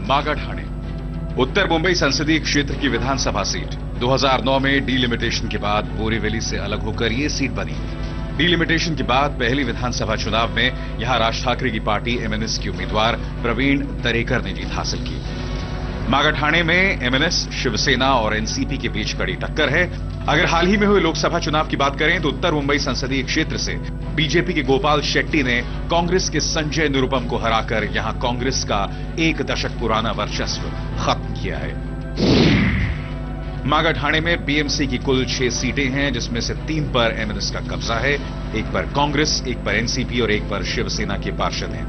मागाठाणे उत्तर मुंबई संसदीय क्षेत्र की विधानसभा सीट 2009 में डीलिमिटेशन के बाद बोरीवली से अलग होकर ये सीट बनी। डीलिमिटेशन के बाद पहली विधानसभा चुनाव में यहां राज ठाकरे की पार्टी एमएनएस की उम्मीदवार प्रवीण दरेकर ने जीत हासिल की। मागाठाणे में एमएनएस, शिवसेना और एनसीपी के बीच कड़ी टक्कर है। अगर हाल ही में हुए लोकसभा चुनाव की बात करें तो उत्तर मुंबई संसदीय क्षेत्र से बीजेपी के गोपाल शेट्टी ने कांग्रेस के संजय निरुपम को हराकर यहां कांग्रेस का 1 दशक पुराना वर्चस्व खत्म किया है। मागाठाणे में बीएमसी की कुल 6 सीटें हैं, जिसमें से 3 पर एमएनएस का कब्जा है, 1 पर कांग्रेस, 1 पर एनसीपी और 1 पर शिवसेना के पार्षद हैं।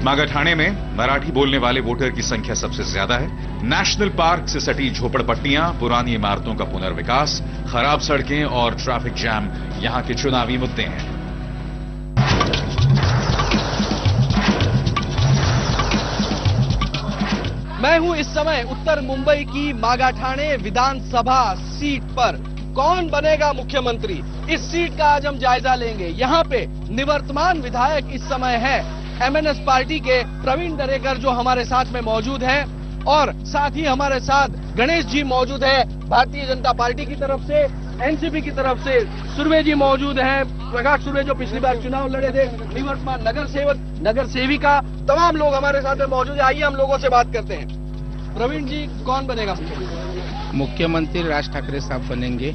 मागाठाणे में मराठी बोलने वाले वोटर की संख्या सबसे ज्यादा है। नेशनल पार्क से सटी झोपड़पट्टियां, पुरानी इमारतों का पुनर्विकास, खराब सड़कें और ट्रैफिक जैम यहां के चुनावी मुद्दे हैं। मैं हूं इस समय उत्तर मुंबई की मागाठाणे विधानसभा सीट पर। कौन बनेगा मुख्यमंत्री, इस सीट का आज हम जायजा लेंगे। यहां पे निवर्तमान विधायक इस समय है एमएनएस पार्टी के प्रवीण दरेकर, जो हमारे साथ में मौजूद है, और साथ ही हमारे साथ गणेश जी मौजूद है भारतीय जनता पार्टी की तरफ से। एनसीपी की तरफ से सुर्वे जी मौजूद हैं, प्रकाश सुर्वे जो पिछली बार चुनाव लड़े थे, निवर्तमान नगर सेविका, तमाम लोग हमारे साथ में मौजूद है। आइए हम लोगों से बात करते हैं। प्रवीण जी, कौन बनेगा मुख्यमंत्री? राज ठाकरे साहब बनेंगे,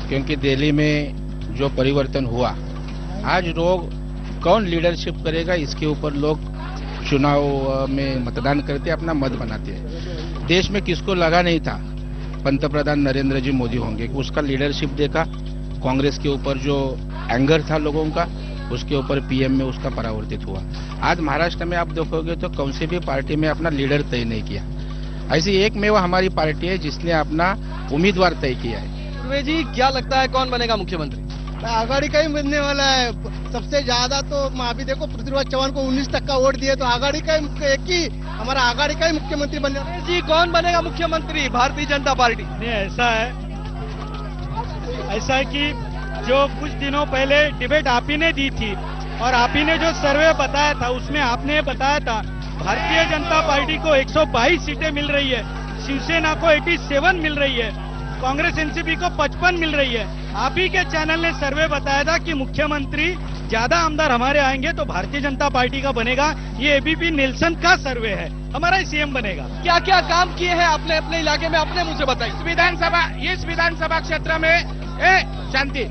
क्योंकि दिल्ली में जो परिवर्तन हुआ, आज लोग कौन लीडरशिप करेगा इसके ऊपर लोग चुनाव में मतदान करते, अपना मत बनाते हैं। देश में किसको लगा नहीं था पंतप्रधान नरेंद्र जी मोदी होंगे, कि उसका लीडरशिप देखा। कांग्रेस के ऊपर जो एंगर था लोगों का, उसके ऊपर पीएम में उसका परावर्तित हुआ। आज महाराष्ट्र में आप देखोगे तो कौन सी भी पार्टी में अपना लीडर तय नहीं किया। ऐसी एकमेव हमारी पार्टी है जिसने अपना उम्मीदवार तय किया है। सुर्वे जी, क्या लगता है कौन बनेगा मुख्यमंत्री? आघाड़ी का ही बनने वाला है। सबसे ज्यादा तो अभी देखो, पृथ्वीराज चौहान को 19% वोट दिए, तो आघाड़ी का एक ही हमारा आघाड़ी का ही मुख्यमंत्री बन जाएगा। जी, कौन बनेगा मुख्यमंत्री भारतीय जनता पार्टी? नहीं, ऐसा है कि जो कुछ दिनों पहले डिबेट आप ही ने दी थी और आप ही ने जो सर्वे बताया था, उसमें आपने बताया था भारतीय जनता पार्टी को 122 सीटें मिल रही है, शिवसेना को 87 मिल रही है, कांग्रेस एनसीपी को 55 मिल रही है। आप ही के चैनल ने सर्वे बताया था कि मुख्यमंत्री ज्यादा आमदार हमारे आएंगे तो भारतीय जनता पार्टी का बनेगा। ये एबीपी नेल्सन का सर्वे है, हमारा ही सीएम बनेगा। क्या क्या काम किए हैं आपने अपने इलाके में, अपने मुझे बताइए। इस विधानसभा क्षेत्र में शांति,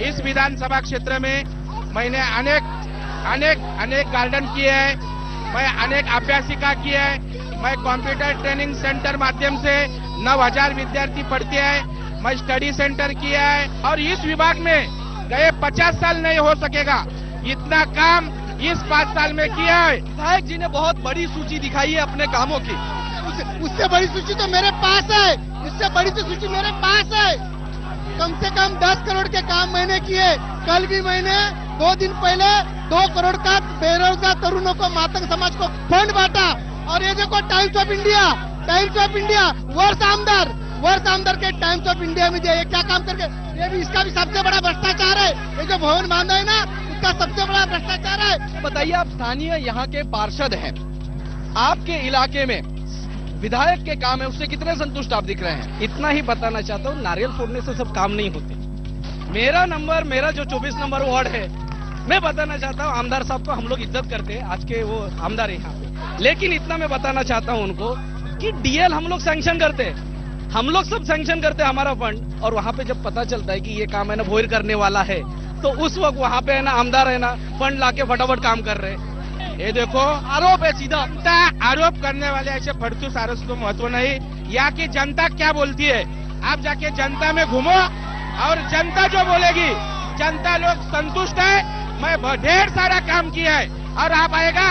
इस विधानसभा क्षेत्र में मैंने अनेक गार्डन किए हैं, मैं अनेक अभ्यासिका किए हैं, मैं कंप्यूटर ट्रेनिंग सेंटर माध्यम से 9000 विद्यार्थी पढ़ते हैं, मैं स्टडी सेंटर किया है, और इस विभाग में गए 50 साल नहीं हो सकेगा इतना काम इस 5 साल में किया है। विधायक जी ने बहुत बड़ी सूची दिखाई है अपने कामों की। उससे बड़ी सूची तो मेरे पास है, इससे बड़ी तो सूची मेरे पास है। कम से कम 10 करोड़ के काम मैंने किए। कल भी मैंने 2 दिन पहले 2 करोड़ का बेरोजगार तरुणों को, मातंग समाज को फंड बांटा। और ये देखो, टाइम्स ऑफ इंडिया वर्ष आमदार के टाइम्स ऑफ इंडिया में दिया। ये क्या काम करके, ये भी इसका भी सबसे बड़ा भ्रष्टाचार है। ये जो भवन बांधा है ना, उसका सबसे बड़ा भ्रष्टाचार है। बताइए, आप स्थानीय यहाँ के पार्षद हैं, आपके इलाके में विधायक के काम है, उससे कितने संतुष्ट आप दिख रहे हैं? इतना ही बताना चाहता हूँ, नारियल फोड़ने से सब काम नहीं होते। मेरा जो 24 नंबर वार्ड है, मैं बताना चाहता हूँ, आमदार साहब को हम लोग इज्जत करते हैं, आज के वो आमदार है यहाँ पे। लेकिन इतना मैं बताना चाहता हूँ उनको कि डीएल हम लोग सैंक्शन करते हैं, हम लोग सब सैंक्शन करते हैं हमारा फंड, और वहाँ पे जब पता चलता है कि ये काम है ना भोर करने वाला है, तो उस वक्त वहाँ पे है ना आमदार है ना फंड लाके फटाफट काम कर रहे हैं। ये देखो, आरोप है सीधा। आरोप करने वाले ऐसे फड़तूस आरोप को महत्व नहीं। यहाँ की जनता क्या बोलती है, आप जाके जनता में घूमो, और जनता जो बोलेगी, जनता लोग संतुष्ट है। मैं ढेर सारा काम किया है, और आप आएगा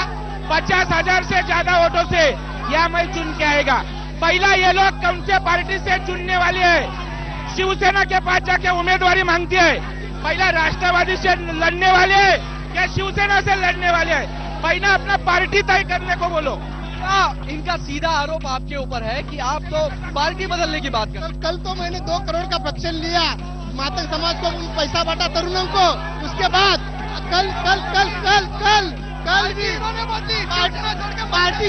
50,000 से ज्यादा वोटों से या मैं चुन के आएगा। पहला ये लोग कौन से पार्टी से चुनने वाले हैं, शिवसेना के पास जाके उम्मीदवारी मांगती है। पहला राष्ट्रवादी से लड़ने वाले हैं या शिवसेना से लड़ने वाले हैं, पहला अपना पार्टी तय करने को बोलो। इनका सीधा आरोप आपके ऊपर है कि आप तो पार्टी बदलने की बात कर। कल तो मैंने 2 करोड़ का फंक्शन लिया, मातंग समाज को पैसा बांटा तरुणों को। उसके बाद कल कल भी इन्होंने बदली, पार्टी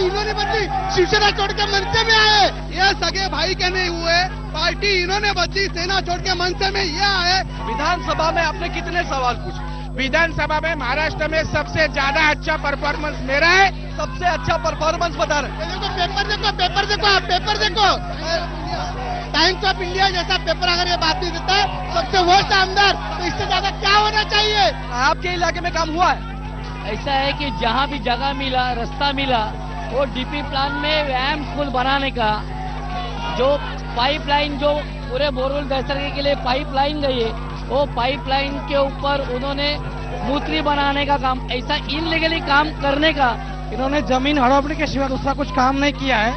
इन्होंने बदली, शिवसेना छोड़ के मनसे में आए। ये सगे भाई के नहीं हुए, पार्टी इन्होंने बदली, सेना छोड़ के मनसे में ये आए। विधानसभा में आपने कितने सवाल पूछे? विधानसभा में महाराष्ट्र में सबसे ज्यादा अच्छा परफॉर्मेंस मेरा है। सबसे अच्छा परफॉर्मेंस बता रहे हैं। देखो पेपर देखो। टाइम्स ऑफ इंडिया जैसा पेपर अगर ये बात नहीं देता है सबसे वर्स्ट आमदार, तो इससे ज्यादा क्या होना चाहिए? आपके इलाके में काम हुआ है? ऐसा है कि जहाँ भी जगह मिला, रास्ता मिला, वो डीपी प्लान में व्यायाम स्कूल बनाने का, जो पाइपलाइन जो पूरे बोरवेल दस्तरगे के लिए पाइपलाइन गई है, वो पाइपलाइन के ऊपर उन्होंने मूत्री बनाने का काम, ऐसा इनलीगली काम करने का, इन्होंने जमीन हड़पने के सिवा दूसरा कुछ काम नहीं किया है।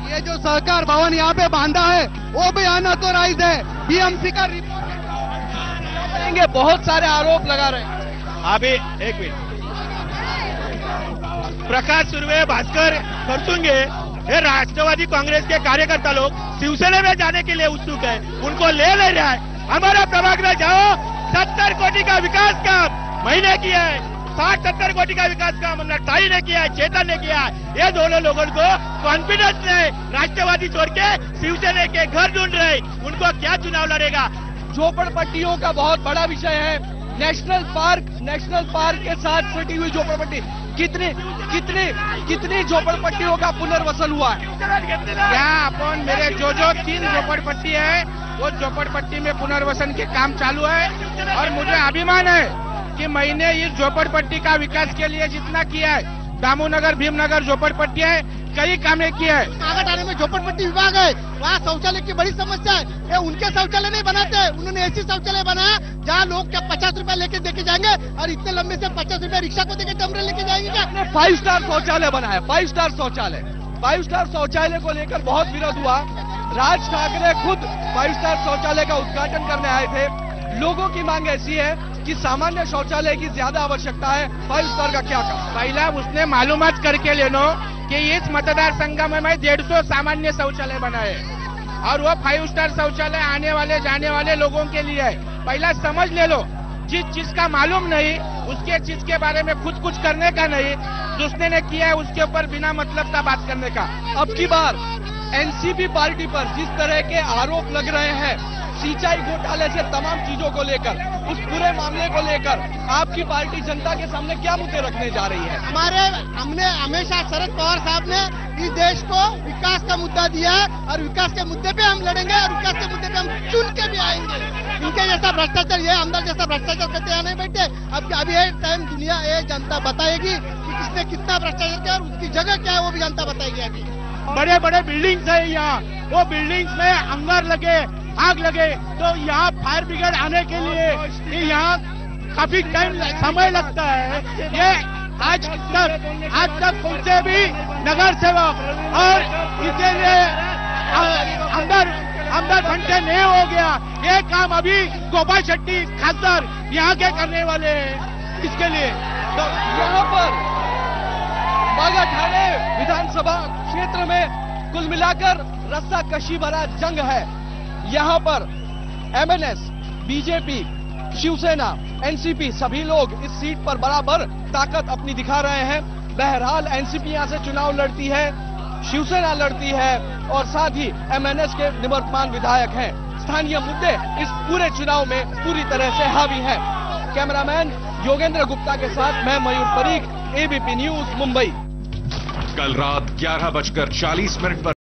ये जो सहकार भवन यहाँ पे बांधा है वो भी अनऑथोराइज्ड है। बीएमसी का रिपोर्ट बहुत सारे आरोप लगा रहे हैं। अभी एक मिनट, प्रकाश सुर्वे, भास्कर खरसुंगे, ये राष्ट्रवादी कांग्रेस के कार्यकर्ता लोग शिवसेना में जाने के लिए उत्सुक है, उनको ले रहा है। हमारा प्रभाग में जाओ, 70 कोटी का विकास काम महीने किया है, 60-70 कोटी का विकास काम नटाई ने किया है, चेतन ने किया है। ये दोनों लोगों को कॉन्फिडेंस नहीं, राष्ट्रवादी छोड़ के शिवसेना के घर ढूंढ रहे, उनको क्या चुनाव लड़ेगा? झोपड़पट्टियों का बहुत बड़ा विषय है। नेशनल पार्क के साथ सटी हुई झोपड़पट्टी, कितनी झोपड़पट्टियों का पुनर्वसन हुआ है? क्या अपन मेरे जो 3 झोपड़पट्टी है, वो झोपड़पट्टी में पुनर्वसन के काम चालू है, और मुझे अभिमान है कि मैंने इस झोपड़पट्टी का विकास के लिए जितना किया है, दामोनगर, भीमनगर झोपड़पट्टी है, कई कामें किए हैं। नागाटाने में झोपड़पट्टी विभाग है, वहाँ शौचालय की बड़ी समस्या है। ये उनके शौचालय नहीं बनाते, उन्होंने ऐसी शौचालय बनाया जहाँ लोग क्या 50 रुपया लेके देके जाएंगे, और इतने लंबे से 50 रुपया रिक्शा को देके कमरे लेके जाएंगे क्या? 5 स्टार शौचालय बनाया, 5 स्टार शौचालय को लेकर बहुत विरोध हुआ। राज ठाकरे खुद 5 स्टार शौचालय का उद्घाटन करने आए थे। लोगों की मांग ऐसी है कि सामान्य शौचालय की ज्यादा आवश्यकता है, 5 स्टार का क्या काम? पहला उसने मालूमात करके लेनो कि इस मतदार संघ में 150 सामान्य शौचालय बनाए, और वो 5 स्टार शौचालय आने वाले जाने वाले लोगों के लिए है। पहला समझ ले लो, जिस चीज का मालूम नहीं उसके चीज के बारे में खुद कुछ करने का नहीं, दूसरे ने किया है उसके ऊपर बिना मतलब का बात करने का। अब की बार एनसीपी पार्टी पर जिस तरह के आरोप लग रहे हैं, सिंचाई घोटाले से तमाम चीजों को लेकर, उस पूरे मामले को लेकर आपकी पार्टी जनता के सामने क्या मुद्दे रखने जा रही है? हमने हमेशा शरद पवार साहब ने इस देश को विकास का मुद्दा दिया है, और विकास के मुद्दे पे हम लड़ेंगे, और विकास के मुद्दे पे हम चुन के भी आएंगे। इनके जैसा भ्रष्टाचार, ये आमदार जैसा भ्रष्टाचार करते यहाँ नहीं बैठे। अब अभी ये टाइम दुनिया, ये जनता बताएगी कि किसने कितना भ्रष्टाचार किया और उसकी जगह क्या है, वो भी जनता बताएगी। अभी बड़े बड़े बिल्डिंग्स है यहाँ, वो बिल्डिंग्स में अंगार लगे, आग लगे, तो यहाँ फायर ब्रिगेड आने के लिए यहाँ काफी टाइम समय लगता है। ये आज तक पहुंचे भी नगर सेवक, और इसके लिए अंदर घंटे नहीं हो गया। ये काम अभी गोपाल शेट्टी खासदार यहाँ के करने वाले हैं। इसके लिए तो यहाँ पर मागाठाणे विधानसभा क्षेत्र में कुल मिलाकर रस्सा कशी भरा जंग है। यहाँ पर एमएनएस, बीजेपी, शिवसेना, एनसीपी सभी लोग इस सीट पर बराबर ताकत अपनी दिखा रहे हैं। बहरहाल एनसीपी यहाँ से चुनाव लड़ती है, शिवसेना लड़ती है, और साथ ही एमएनएस के निवर्तमान विधायक हैं। स्थानीय मुद्दे इस पूरे चुनाव में पूरी तरह से हावी हैं। कैमरामैन योगेंद्र गुप्ता के साथ मैं मयूर परीख, एबीपी न्यूज, मुंबई। कल रात 11:40 पर